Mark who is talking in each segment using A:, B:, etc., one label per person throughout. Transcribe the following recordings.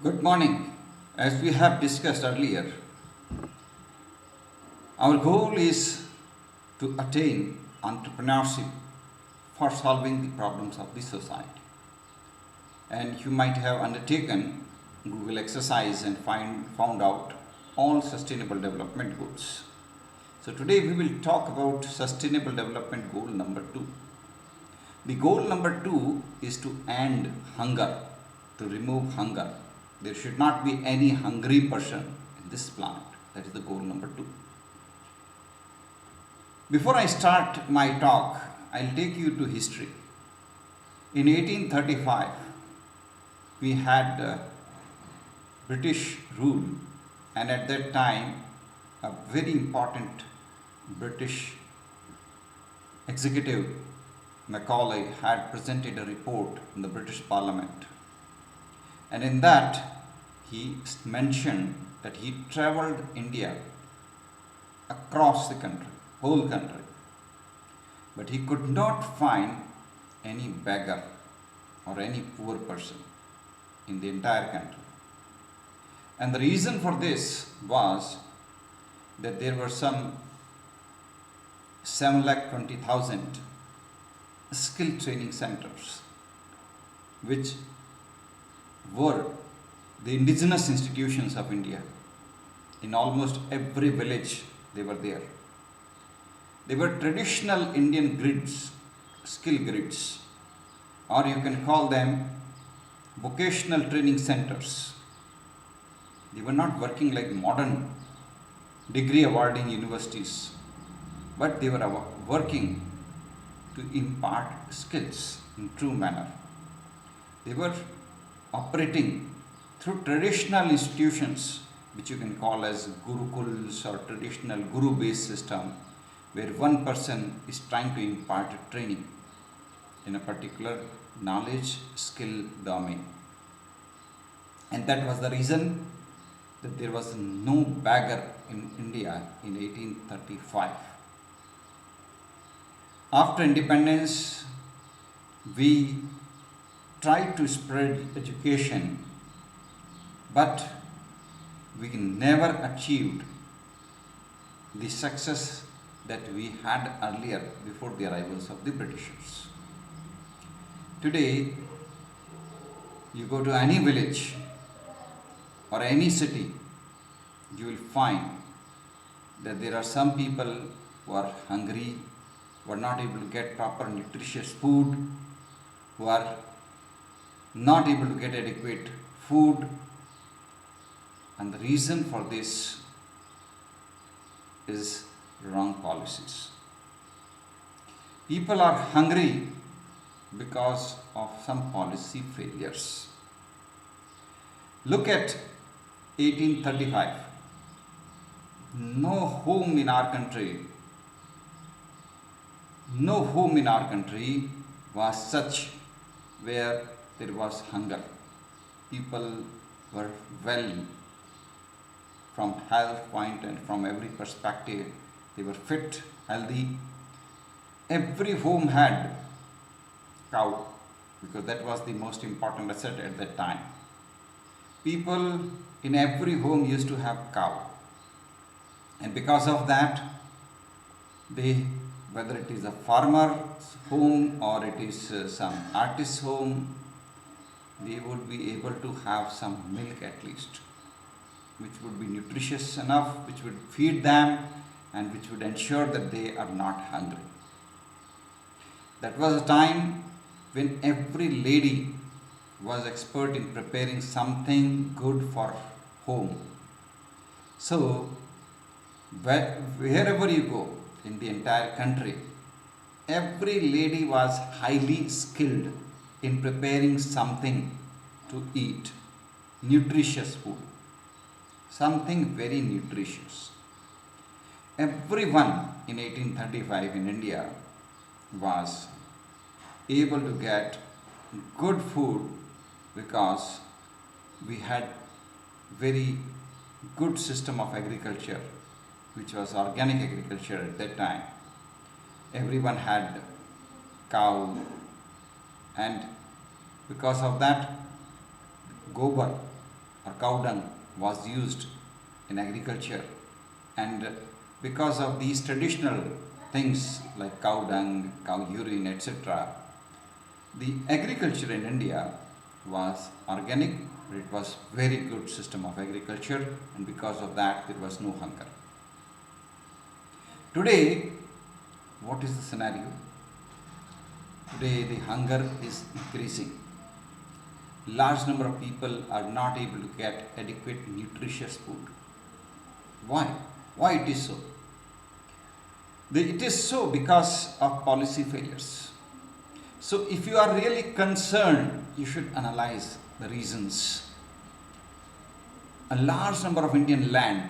A: Good morning. As we have discussed earlier, our goal is to attain entrepreneurship for solving the problems of the society. And you might have undertaken Google exercise and found out all sustainable development goals. So today we will talk about sustainable development goal number 2. The goal number 2 is to end hunger, to remove hunger. There should not be any hungry person in this planet. That is the goal number 2. Before I start my talk, I'll take you to history. In 1835, we had British rule, and at that time, a very important British executive, Macaulay, had presented a report in the British Parliament. And in that, he mentioned that he traveled India across the country, whole country, but he could not find any beggar or any poor person in the entire country. And the reason for this was that there were some 7,20,000 skill training centers which were the indigenous institutions of India. In almost every village they were there. They were traditional Indian grids, skill grids, or you can call them vocational training centers. They were not working like modern degree awarding universities, but they were working to impart skills in true manner. They were operating through traditional institutions, which you can call as gurukuls or traditional guru-based system, where one person is trying to impart training in a particular knowledge, skill domain. And that was the reason that there was no beggar in India in 1835. After independence, we tried to spread education, but we never achieved the success that we had earlier before the arrivals of the Britishers. Today, you go to any village or any city, you will find that there are some people who are hungry, who are not able to get proper nutritious food, who are not able to get adequate food. And the reason for this is wrong policies. People are hungry because of some policy failures. Look at 1835. No home in our country was such where there was hunger. People were well from health point and from every perspective. They were fit, healthy. Every home had cow because that was the most important asset at that time. People in every home used to have cow. And because of that, whether it is a farmer's home or it is some artist's home, they would be able to have some milk at least, which would be nutritious enough, which would feed them and which would ensure that they are not hungry. That was a time when every lady was expert in preparing something good for home. So, wherever you go in the entire country, every lady was highly skilled in preparing something to eat, nutritious food, something very nutritious. Everyone in 1835 in India was able to get good food because we had very good system of agriculture, which was organic agriculture at that time. Everyone had cow, and because of that, gobar, or cow dung was used in agriculture, and because of these traditional things like cow dung, cow urine, etc., the agriculture in India was organic. It was very good system of agriculture, and because of that there was no hunger. Today, what is the scenario? Today the hunger is increasing. Large number of people are not able to get adequate nutritious food. Why? Why it is so? It is so because of policy failures. So if you are really concerned, you should analyze the reasons. A large number of Indian land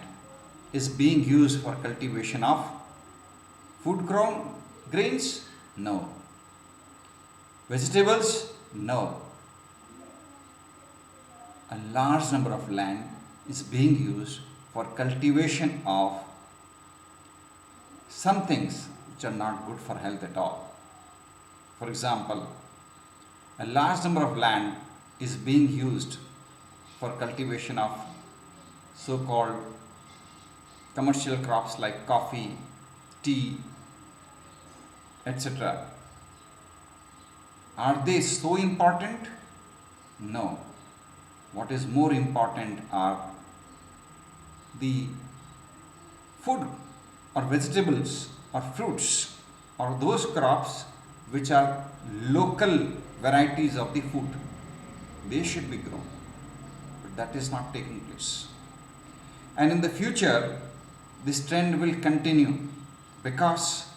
A: is being used for cultivation of food grown grains? No. Vegetables? No. A large number of land is being used for cultivation of some things which are not good for health at all. For example, a large number of land is being used for cultivation of so-called commercial crops like coffee, tea, etc. Are they so important? No. What is more important are the food or vegetables or fruits or those crops which are local varieties of the food. They should be grown, but that is not taking place. And in the future, this trend will continue because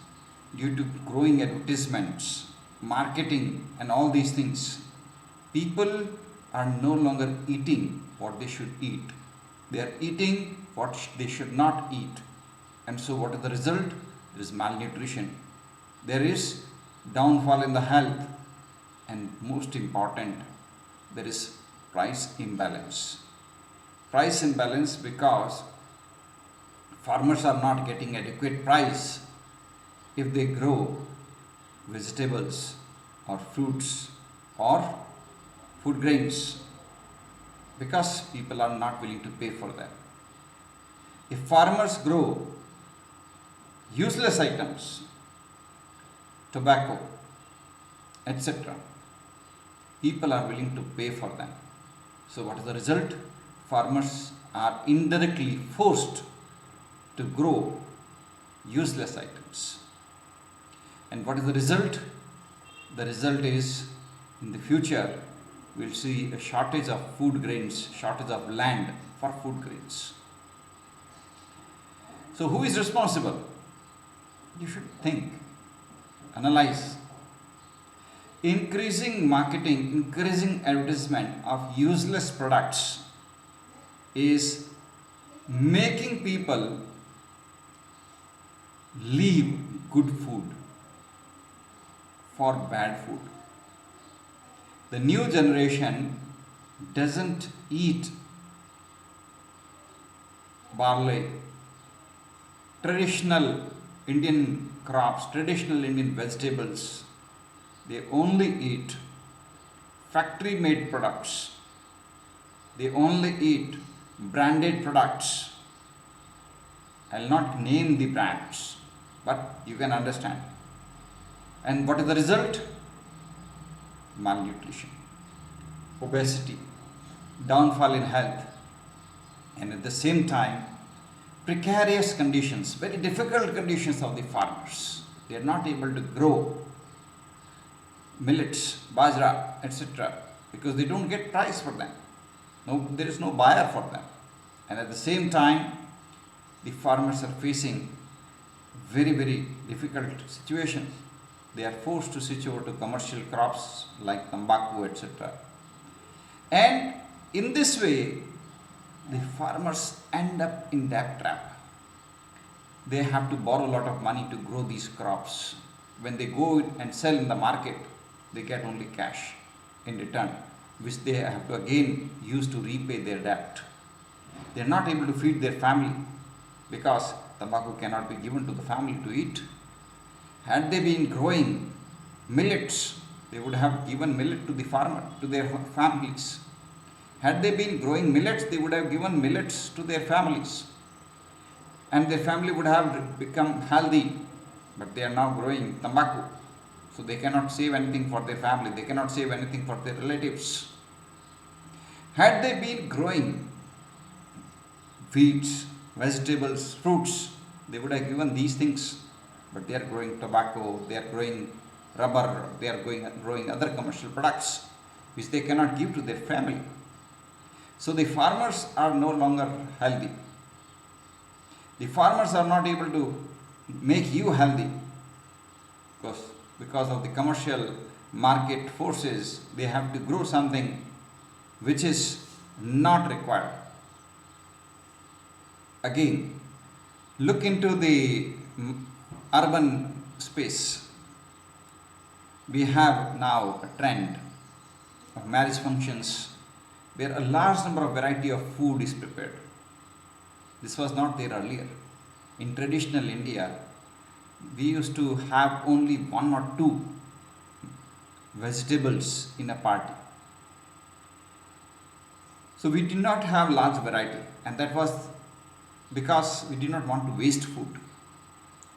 A: due to growing advertisements, marketing, and all these things, people are no longer eating what they should eat. They are eating what they should not eat. And so, what is the result? There is malnutrition. There is downfall in the health, and most important, there is price imbalance. Price imbalance because farmers are not getting adequate price if they grow vegetables or fruits or food grains, because people are not willing to pay for them. If farmers grow useless items, tobacco, etc., people are willing to pay for them. So, what is the result? Farmers are indirectly forced to grow useless items. And what is the result? The result is, in the future, we will see a shortage of food grains, shortage of land for food grains. So, who is responsible? You should think, analyze. Increasing marketing, increasing advertisement of useless products is making people leave good food for bad food. The new generation doesn't eat barley, traditional Indian crops, traditional Indian vegetables. They only eat factory made products. They only eat branded products. I'll not name the brands, but you can understand. And what is the result? Malnutrition, obesity, downfall in health, and at the same time, precarious conditions, very difficult conditions of the farmers. They are not able to grow millets, bajra, etc., because they don't get price for them. No, there is no buyer for them. And at the same time, the farmers are facing very, very difficult situations. They are forced to switch over to commercial crops like tobacco, etc. And in this way, the farmers end up in debt trap. They have to borrow a lot of money to grow these crops. When they go and sell in the market, they get only cash in return, which they have to again use to repay their debt. They are not able to feed their family because tobacco cannot be given to the family to eat. Had they been growing millets, they would have given millet to the farmer, to their families. Had they been growing millets, they would have given millets to their families, and their family would have become healthy. But they are now growing tobacco, so they cannot save anything for their family, they cannot save anything for their relatives. Had they been growing wheats, vegetables, fruits, they would have given these things. But they are growing tobacco, they are growing rubber, they are growing other commercial products which they cannot give to their family. So the farmers are no longer healthy. The farmers are not able to make you healthy because of the commercial market forces. They have to grow something which is not required. Again, look into the urban space. We have now a trend of marriage functions where a large number of variety of food is prepared. This was not there earlier. In traditional India, we used to have only one or two vegetables in a party. So we did not have large variety, and that was because we did not want to waste food.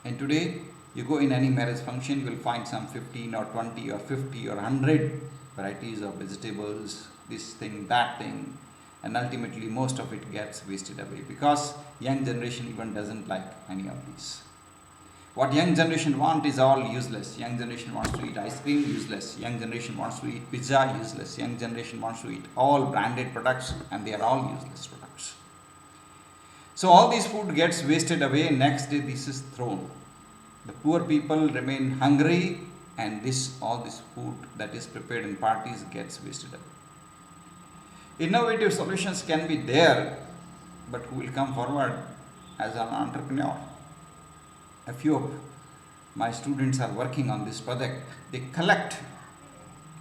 A: And today, you go in any marriage function, you will find some 15 or 20 or 50 or 100 varieties of vegetables, this thing, that thing, and ultimately most of it gets wasted away because young generation even doesn't like any of these. What young generation want is all useless. Young generation wants to eat ice cream, useless. Young generation wants to eat pizza, useless. Young generation wants to eat all branded products, and they are all useless products. So all this food gets wasted away, and next day this is thrown. The poor people remain hungry, and all this food that is prepared in parties gets wasted away. Innovative solutions can be there, but who will come forward as an entrepreneur? A few of my students are working on this project. They collect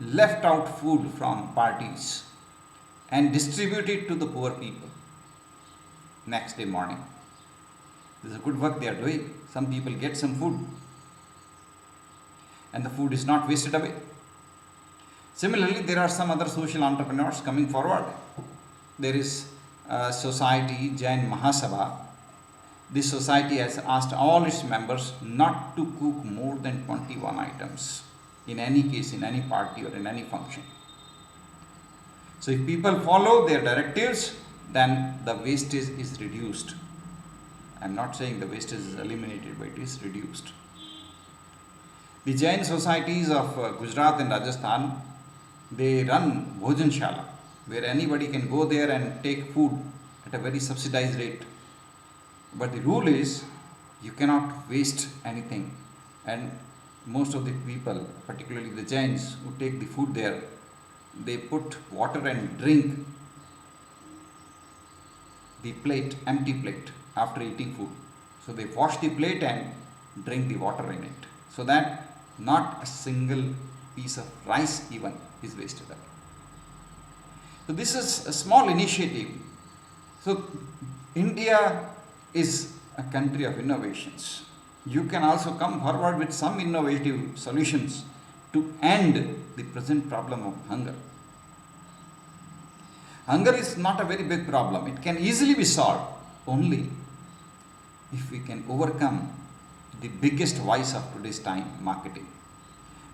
A: left out food from parties and distribute it to the poor people next day morning. This is a good work they are doing. Some people get some food, and the food is not wasted away. Similarly, there are some other social entrepreneurs coming forward. There is a society, Jain Mahasabha. This society has asked all its members not to cook more than 21 items in any case, in any party or in any function. So if people follow their directives, then the wastage is reduced. I am not saying the wastage is eliminated, but it is reduced. The Jain societies of Gujarat and Rajasthan, they run Bhojan Shala, where anybody can go there and take food at a very subsidized rate. But the rule is you cannot waste anything, and most of the people, particularly the Jains who take the food there, they put water and drink the plate, empty plate, after eating food. So they wash the plate and drink the water in it, so that not a single piece of rice even is wasted away. So this is a small initiative. So India is a country of innovations. You can also come forward with some innovative solutions to end the present problem of hunger. Hunger is not a very big problem. It can easily be solved only if we can overcome the biggest vice of today's time, marketing.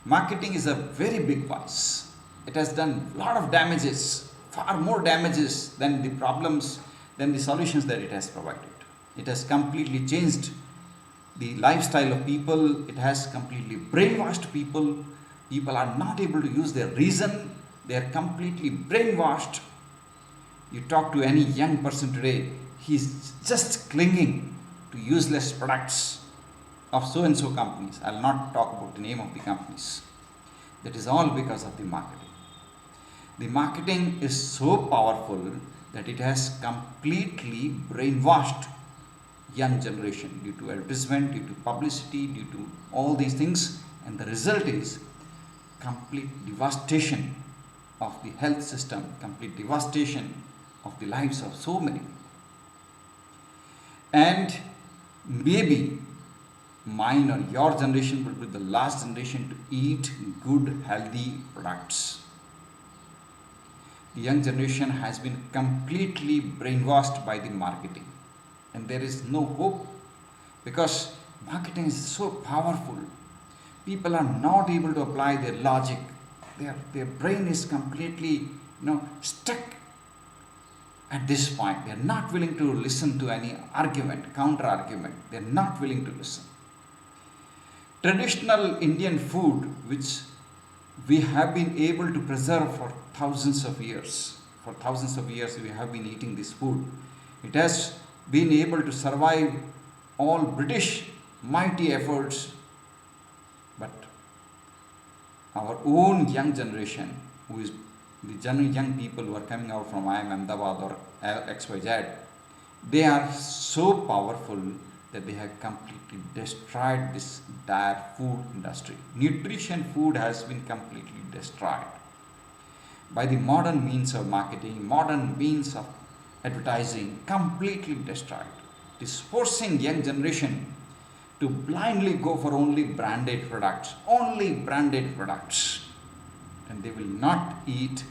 A: Marketing is a very big vice. It has done a lot of damages, far more damages than the problems, than the solutions that it has provided. It has completely changed the lifestyle of people. It has completely brainwashed people. People are not able to use their reason. They are completely brainwashed. You talk to any young person today, he is just clinging to useless products of so and so companies. I will not talk about the name of the companies. That is all because of the marketing. The marketing is so powerful that it has completely brainwashed young generation due to advertisement, due to publicity, due to all these things, and the result is complete devastation of the health system, complete devastation of the lives of so many people. And maybe mine or your generation will be the last generation to eat good, healthy products. The young generation has been completely brainwashed by the marketing, and there is no hope because marketing is so powerful. People are not able to apply their logic. Their brain is completely stuck at this point. They are not willing to listen to any argument, counter argument. They are not willing to listen. Traditional Indian food, which we have been able to preserve for thousands of years. For thousands of years, we have been eating this food. It has been able to survive all British mighty efforts, but our own young generation, who is the young people who are coming out from IIM Ahmedabad or XYZ, they are so powerful that they have completely destroyed this entire food industry. Nutrition food has been completely destroyed by the modern means of marketing, modern means of advertising, completely destroyed. It is forcing young generation to blindly go for only branded products, and they will not eat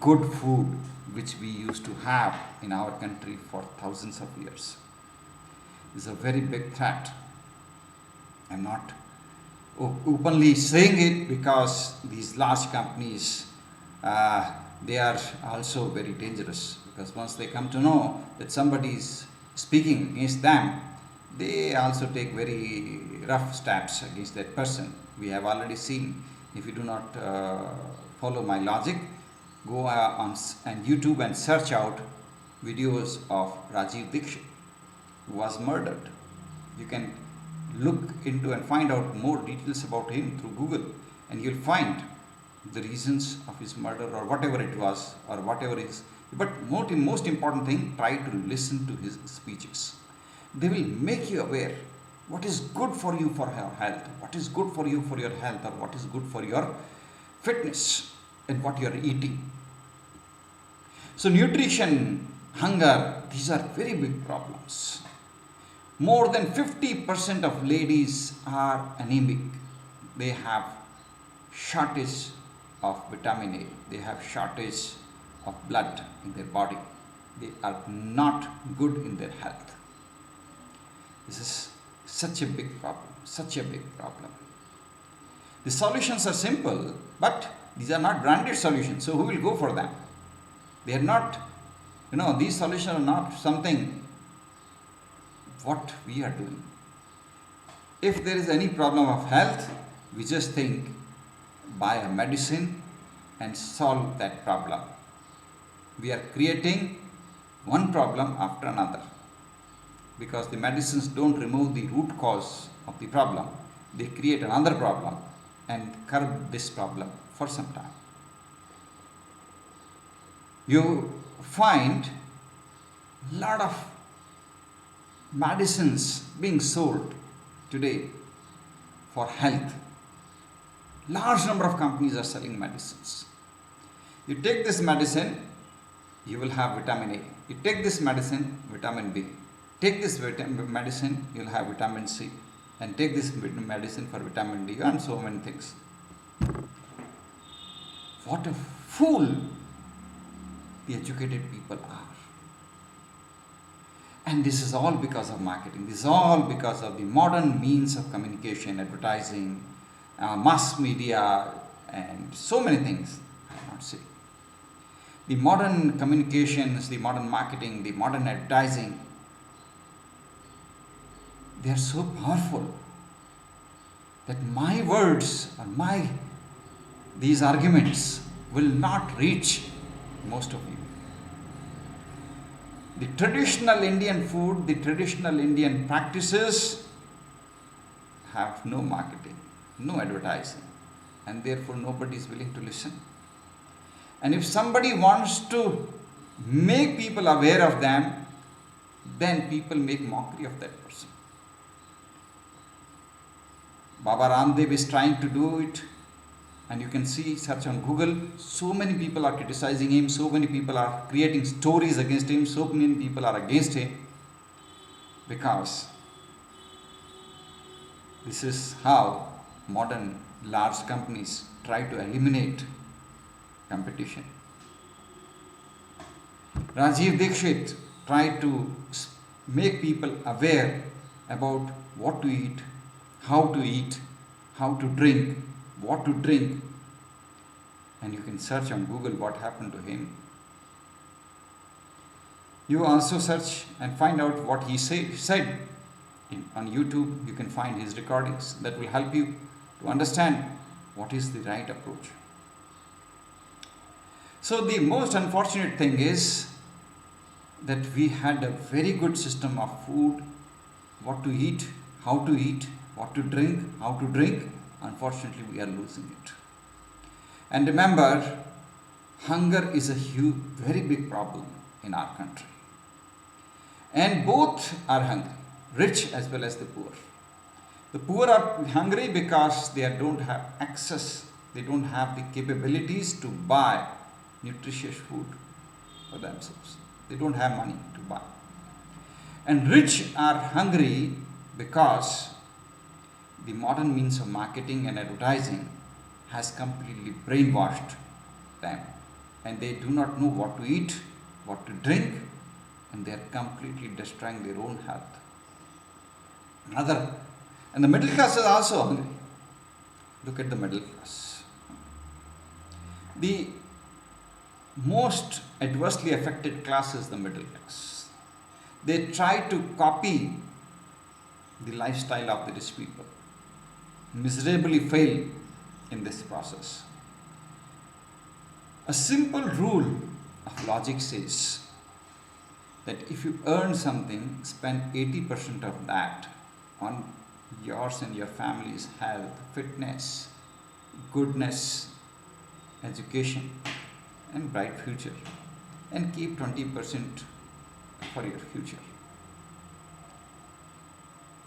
A: good food which we used to have in our country for thousands of years. This is a very big threat. I'm not openly saying it because these large companies, they are also very dangerous, because once they come to know that somebody is speaking against them, they also take very rough steps against that person. We have already seen. If you do not follow my logic, go on YouTube and search out videos of Rajiv Dixit, who was murdered. You can look into and find out more details about him through Google, and you'll find the reasons of his murder or whatever it was, or whatever it is. But most important thing, try to listen to his speeches. They will make you aware what is good for you for your health, what is good for you for your health, or what is good for your fitness, and what you are eating. So nutrition, hunger, these are very big problems. More than 50% of ladies are anemic. They have shortage of vitamin A. They have shortage of blood in their body. They are not good in their health. This is such a big problem, such a big problem. The solutions are simple, but these are not branded solutions. So who will go for them? They are not, these solutions are not something what we are doing. If there is any problem of health, we just think buy a medicine and solve that problem. We are creating one problem after another, because the medicines don't remove the root cause of the problem. They create another problem and curb this problem for some time. You find a lot of medicines being sold today for health. Large number of companies are selling medicines. You take this medicine, you will have vitamin A. You take this medicine, vitamin B. Take this medicine, you will have vitamin C. And take this medicine for vitamin D, and so many things. What a fool the educated people are. And this is all because of marketing. This is all because of the modern means of communication, advertising, mass media, and so many things. I cannot say. The modern communications, the modern marketing, the modern advertising, they are so powerful that my words or these arguments will not reach most of you. The traditional Indian food, the traditional Indian practices have no marketing, no advertising, and therefore nobody is willing to listen. And if somebody wants to make people aware of them, then people make mockery of that person. Baba Ramdev is trying to do it, and you can search on Google, so many people are criticizing him, so many people are creating stories against him, so many people are against him, because this is how modern large companies try to eliminate competition. Rajiv Dikshit tried to make people aware about what to eat, how to drink, what to drink, and you can search on Google what happened to him. You also search and find out what he said. On YouTube, you can find his recordings that will help you to understand what is the right approach. So, the most unfortunate thing is that we had a very good system of food, what to eat, how to eat, what to drink, how to drink. Unfortunately, we are losing it. And remember, hunger is a very big problem in our country. And both are hungry, rich as well as the poor. The poor are hungry because they don't have access, they don't have the capabilities to buy nutritious food for themselves. They don't have money to buy. And rich are hungry because the modern means of marketing and advertising has completely brainwashed them, and they do not know what to eat, what to drink, and they are completely destroying their own health. And the middle class is also hungry. Look at the middle class. The most adversely affected class is the middle class. They try to copy the lifestyle of the rich people, miserably fail in this process. A simple rule of logic says that if you earn something, spend 80% of that on yours and your family's health, fitness, goodness, education, and bright future, and keep 20% for your future.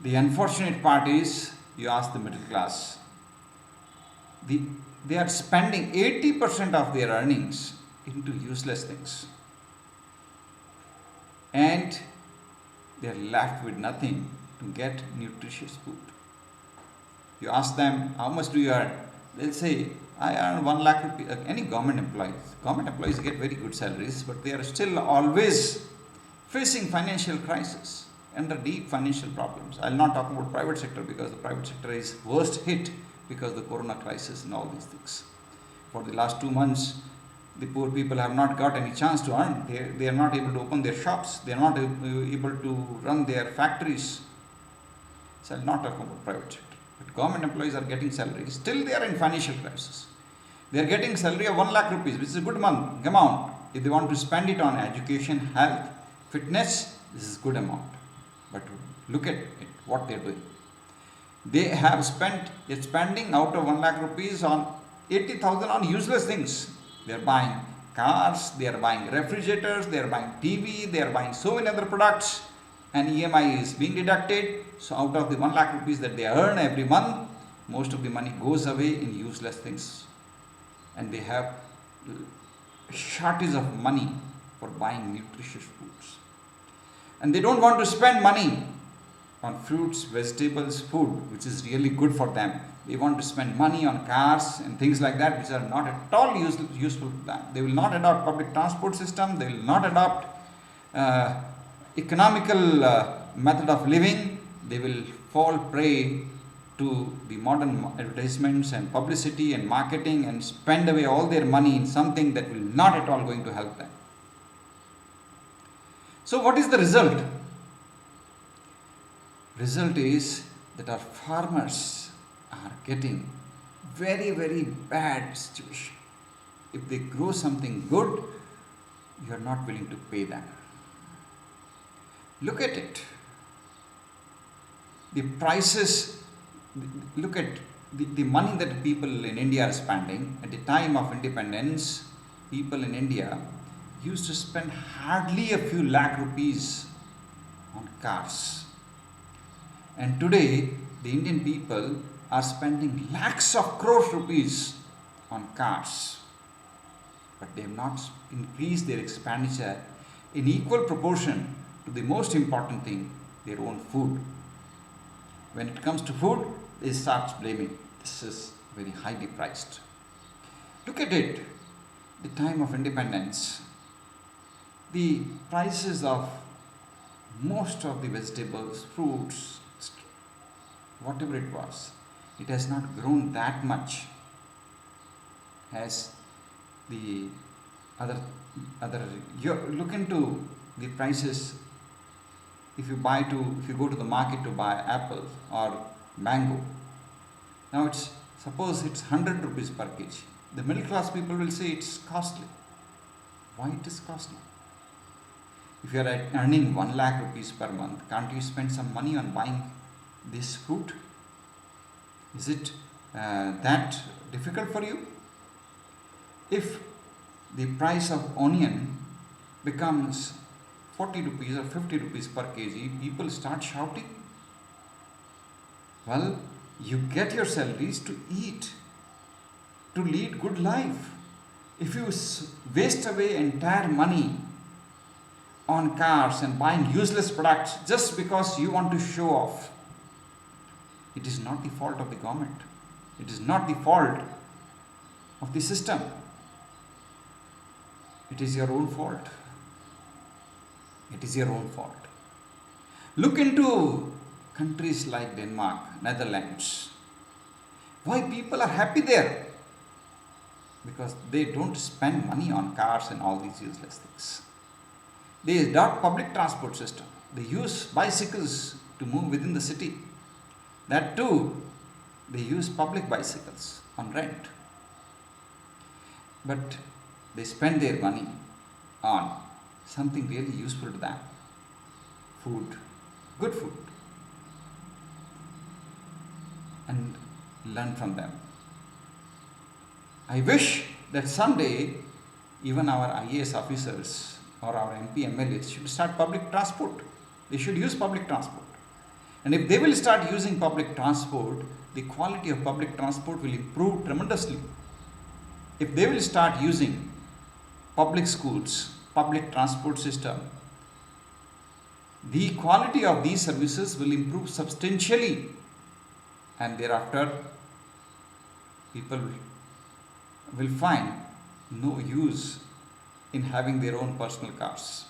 A: The unfortunate part is, you ask the middle class, they are spending 80% of their earnings into useless things, and they are left with nothing to get nutritious food. You ask them, how much do you earn? They'll say, I earn 1 lakh rupees. Any government employees get very good salaries, but they are still always facing financial crisis, under deep financial problems. I'll not talk about private sector, because the private sector is worst hit because of the corona crisis and all these things. For the last 2 months, the poor people have not got any chance to earn. They are not able to open their shops. They are not able to run their factories. So I'll not talk about private sector. But government employees are getting salaries. Still they are in financial crisis. They are getting salary of 1 lakh rupees, which is a good amount. If they want to spend it on education, health, fitness, this is good amount. But look at it, what they are doing. They're spending out of 1 lakh rupees on 80,000 on useless things. They are buying cars, they are buying refrigerators, they are buying TV, they are buying so many other products, and EMI is being deducted. So out of the 1 lakh rupees that they earn every month, most of the money goes away in useless things. And they have shortage of money for buying nutritious foods. And they don't want to spend money on fruits, vegetables, food, which is really good for them. They want to spend money on cars and things like that, which are not at all useful to them. They will not adopt public transport system. They will not adopt economical method of living. They will fall prey to the modern advertisements and publicity and marketing, and spend away all their money in something that will not at all going to help them. So what is the result? Result is that our farmers are getting very, very bad situation. If they grow something good, you are not willing to pay them. Look at it. The prices, look at the money that people in India are spending. At the time of independence, people in India used to spend hardly a few lakh rupees on cars. And today, the Indian people are spending lakhs of crores rupees on cars. But they have not increased their expenditure in equal proportion to the most important thing, their own food. When it comes to food, they start blaming, this is very highly priced. Look at it. The time of independence, the prices of most of the vegetables, fruits, whatever it was, it has not grown that much as the other other. You look into the prices. If you go to the market to buy apple or mango, now suppose it's 100 rupees per kg. The middle class people will say it's costly. Why it is costly? If you are earning 1 lakh rupees per month, can't you spend some money on buying this fruit? Is it that difficult for you? If the price of onion becomes 40 rupees or 50 rupees per kg, people start shouting. Well, you get your salaries to eat, to lead good life. If you waste away entire money on cars and buying useless products just because you want to show off, it is not the fault of the government. It is not the fault of the system. It is your own fault. It is your own fault. Look into countries like Denmark, Netherlands. Why people are happy there? Because they don't spend money on cars and all these useless things. They adopt public transport system. They use bicycles to move within the city. That too, they use public bicycles on rent. But they spend their money on something really useful to them. Food, good food. And learn from them. I wish that someday even our IAS officers or our MP MLAs should start public transport. They should use public transport. And if they will start using public transport, the quality of public transport will improve tremendously. If they will start using public schools, public transport system, the quality of these services will improve substantially, and thereafter people will find no use in having their own personal cars.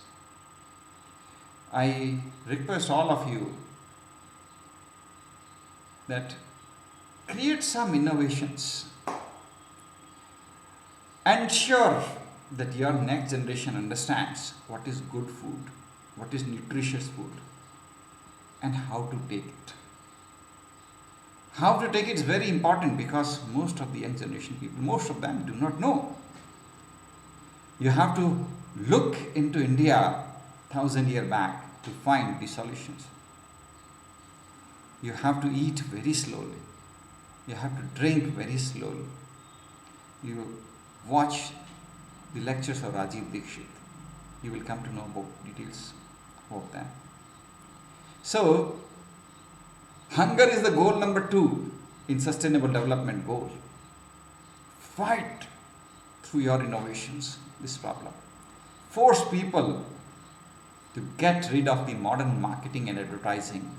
A: I request all of you that create some innovations. Ensure that your next generation understands what is good food, what is nutritious food, and how to take it. How to take it is very important because most of the young generation people, most of them do not know. You have to look into India 1,000 years back to find the solutions. You have to eat very slowly. You have to drink very slowly. You watch the lectures of Rajiv Dikshit. You will come to know about details of them. So, hunger is the goal number 2 in Sustainable Development Goal. Fight through your innovations this problem. Force people to get rid of the modern marketing and advertising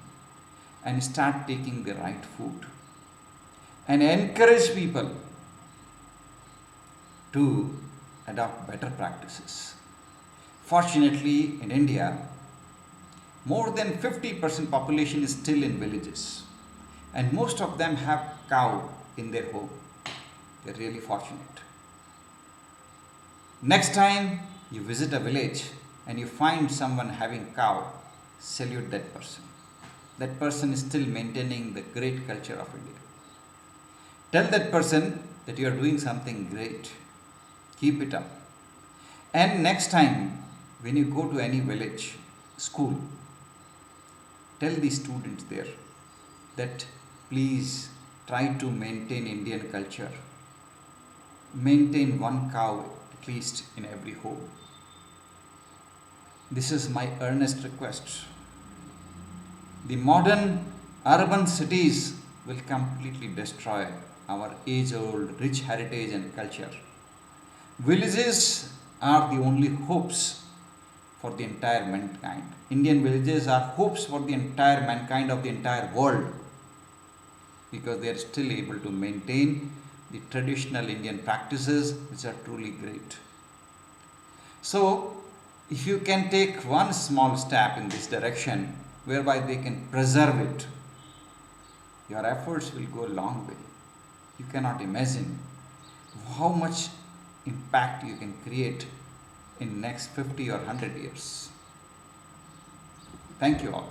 A: and start taking the right food. And encourage people to adopt better practices. Fortunately, in India, more than 50% population is still in villages, and most of them have cow in their home. They're really fortunate. Next time you visit a village and you find someone having cow, salute that person. That person is still maintaining the great culture of India. Tell that person that you are doing something great. Keep it up. And next time when you go to any village, school, tell the students there that please try to maintain Indian culture. Maintain one cow at least in every home. This is my earnest request. The modern urban cities will completely destroy our age-old rich heritage and culture. Villages are the only hopes for the entire mankind. Indian villages are hopes for the entire mankind of the entire world because they are still able to maintain the traditional Indian practices which are truly great. So, If you can take one small step in this direction whereby they can preserve it, your efforts will go a long way. You cannot imagine how much impact you can create in next 50 or 100 years. Thank you all.